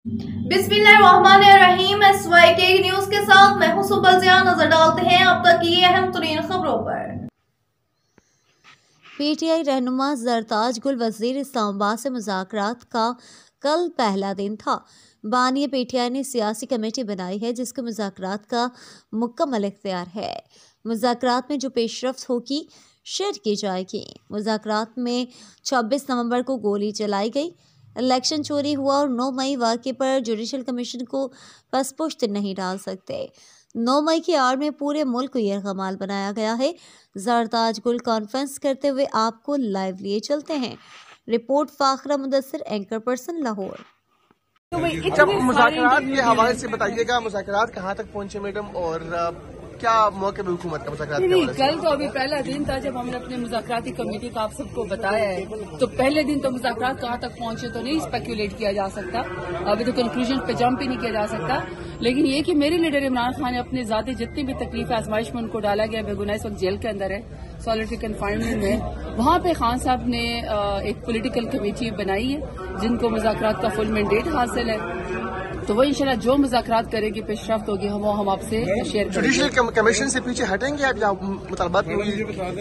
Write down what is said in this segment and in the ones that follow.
बिस्मिल्लाहिर्रहमानिर्रहीम। SYK news के साथ मैं हूं सुबह जिया। नजर डालते हैं अब तक की अहम तरीन खबरों पर। PTI रहनुमा जरताज गुल वजीर इस्लामाबाद से मुज़ाकरात का कल पहला दिन था। बानी PTI ने सियासी कमेटी बनाई है जिसके मुज़ाकरात का मुकम्मल इख्तियार है। मुज़ाकरात में जो पेशरफ्त होगी शेयर की जाएगी। मुज़ाकरात में 26 नवंबर को गोली चलाई गई, इलेक्शन चोरी हुआ और 9 मई वाक़े पर जुडिशल कमीशन को पसपुश्त नहीं डाल सकते। 9 मई की आड़ में पूरे मुल्क को यरगमाल बनाया गया है। जरताज गुल कॉन्फ्रेंस करते हुए आपको लाइव लिए चलते हैं। Report Fakhra Mudassir, anchor person, Lahore. जब मुज़ाकरात के हवाले से बताइएगा, मुज़ाकरात कहाँ तक पहुँचे मैडम, और क्या मौके में हुकूमत का मुज़ाकरात के हवाले से? कल तो अभी पहला दिन था जब हमने अपने मुज़ाकराती कमेटी का आप सबको बताया है, तो पहले दिन तो मुज़ाकरात कहाँ तक पहुँचे तो नहीं स्पेकुलेट किया जा सकता, अभी तो कंक्लूजन पे जंप ही नहीं किया जा सकता। लेकिन ये कि मेरे लीडर इमरान खान ने अपने ज़ाती जितनी भी तकलीफ आजमाइश में उनको डाला गया, बेगुनाह इस वक्त जेल के अंदर है, सॉलिटरी कन्फाइनमेंट में, वहाँ पे खान साहब ने एक पॉलिटिकल कमेटी बनाई है जिनको मुज़ाकरात का फुल मैंडेट हासिल है। तो वो इंशाल्लाह जो मुज़ाकरात करेंगे पेशरफ्त होगी हम आपसे शेयर करेंगे। जुडिशल कमीशन से पीछे हटेंगे आप, या मुतालबात में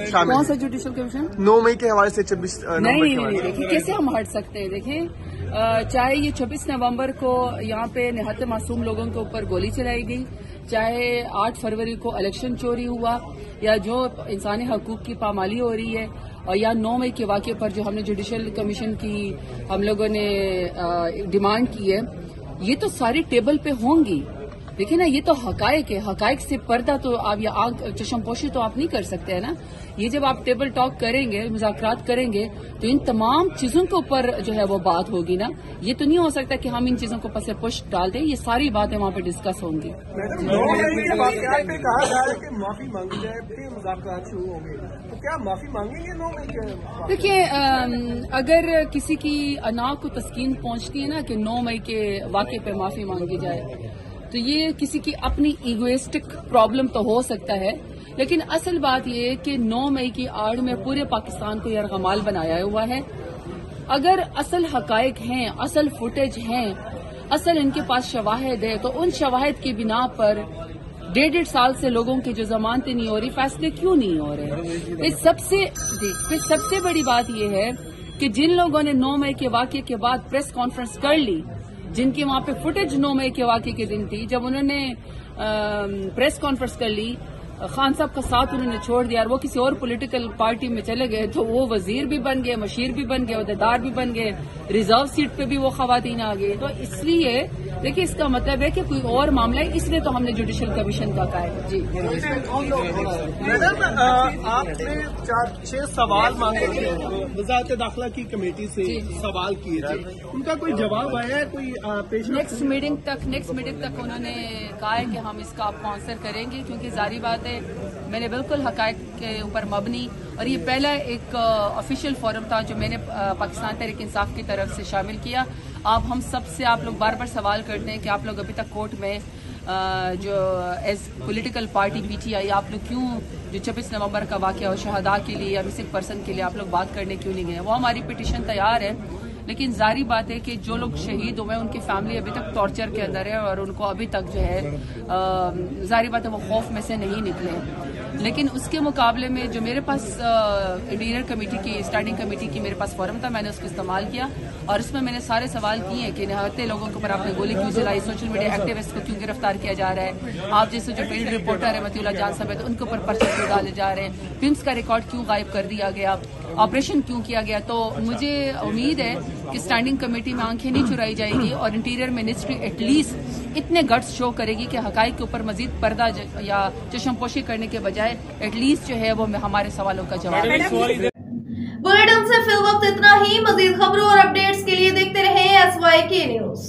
शामिल? कौन सा जुडिशल कमीशन? 9 मई के हवाले से 26 नहीं, देखिए कैसे हम हट सकते हैं। देखिए चाहे ये 26 नवंबर को यहाँ पे निहत्ते मासूम लोगों के ऊपर गोली चलाई गई, चाहे 8 फरवरी को इलेक्शन चोरी हुआ, या जो इंसानी हकूक की पामाली हो रही है, और या 9 मई के वाक़े पर जो हमने जुडिशल कमीशन की हम लोगों ने डिमांड की है, ये तो सारी टेबल पे होंगी। देखिए ना, ये तो हकायक है, हकायक से पर्दा तो आप या आग चश्मपोशी तो आप नहीं कर सकते है ना। ये जब आप टेबल टॉक करेंगे, मुज़ाकरात करेंगे, तो इन तमाम चीजों के ऊपर जो है वो बात होगी ना। ये तो नहीं हो सकता कि हम इन चीजों को पसे पुश डाल दें, ये सारी बातें वहाँ पे डिस्कस होंगी। कहा जा रहा है कि माफी मांगी जाए, फिर मुज़ाकरात शुरू होंगे, तो क्या माफी मांगेंगे 9 मई के? देखिए अगर किसी की अना को तस्कीन पहुंचती है ना कि 9 मई के वाक़े पे माफी मांगी जाए, तो ये किसी की अपनी इगोइस्टिक प्रॉब्लम तो हो सकता है, लेकिन असल बात ये है कि 9 मई की आड़ में पूरे पाकिस्तान को यरगमाल बनाया हुआ है। अगर असल हकायक हैं, असल फुटेज हैं, असल इनके पास शवाहिद है, तो उन शवाहिद की बिना पर 1.5 साल से लोगों की जो जमानतें नहीं हो रही, फैसले क्यों नहीं हो रहे? फिर सबसे बड़ी बात यह है कि जिन लोगों ने 9 मई के वाक़े के बाद प्रेस कॉन्फ्रेंस कर ली, जिनकी वहां पे फुटेज 9 मई के वाक़े के दिन थी, जब उन्होंने प्रेस कॉन्फ्रेंस कर ली, खान साहब का साथ उन्होंने छोड़ दिया और वो किसी और पॉलिटिकल पार्टी में चले गए, तो वो वजीर भी बन गए, मशीर भी बन गए, अहदेदार भी बन गए, रिजर्व सीट पे भी वो खवातीन आ गई। तो इसलिए देखिए, इसका मतलब है कि कोई और मामला है, इसलिए तो हमने जुडिशल कमीशन का कहा है। जी मैडम, आपने 4-6 सवाल मांगे थे, वज़ारत दाखिला की कमेटी से सवाल किए थे, उनका कोई जवाब आया है? कोई पेश? नेक्स्ट मीटिंग तक उन्होंने कहा है कि हम इसका आपको आंसर करेंगे, क्योंकि जारी बात है मैंने बिल्कुल हकायक के ऊपर मबनी, और ये पहला एक ऑफिशियल फोरम था जो मैंने पाकिस्तान तहरीक इंसाफ की तरफ से शामिल किया। हम सब से आप लोग बार बार सवाल करते हैं कि आप लोग अभी तक कोर्ट में जो एज पॉलिटिकल पार्टी PTI आप लोग क्यों जो 26 नवंबर का वाक़या और शहदा के लिए या मिसिंग पर्सन के लिए आप लोग बात करने क्यों नहीं गए? वो हमारी पिटीशन तैयार है, लेकिन जारी बात है कि जो लोग शहीद हुए उनकी फैमिली अभी तक टॉर्चर के अंदर है, और उनको अभी तक जो है जारी बात है वो खौफ में से नहीं निकले। लेकिन उसके मुकाबले में जो मेरे पास इंटीरियर कमेटी की, स्टैंडिंग कमेटी की मेरे पास फोरम था, मैंने उसको इस्तेमाल किया, और इसमें मैंने सारे सवाल किए हैं कि निहत्ते लोगों के ऊपर आपने गोली क्यों चलाई, सोशल मीडिया एक्टिविस्ट को क्यों गिरफ्तार किया जा रहा है, आप जैसे जो फील्ड रिपोर्टर है मतीउल्लाह जान साहब है, तो उनके ऊपर पर्चे क्यों डाले जा रहे हैं, फिल्म्स का रिकॉर्ड क्यों गायब कर दिया गया, ऑपरेशन क्यों किया गया। तो मुझे उम्मीद है कि स्टैंडिंग कमेटी में आंखें नहीं चुराई जाएगी, और इंटीरियर मिनिस्ट्री एटलीस्ट इतने गट्स शो करेगी कि हकायक के ऊपर मजीद पर्दा या चश्मपोशी करने के बजाय एटलीस्ट जो है वो हमारे सवालों का जवाब है। बुलेटिन से फिल वक्त इतना ही। मजीद खबरों और अपडेट्स के लिए देखते रहें SYK न्यूज।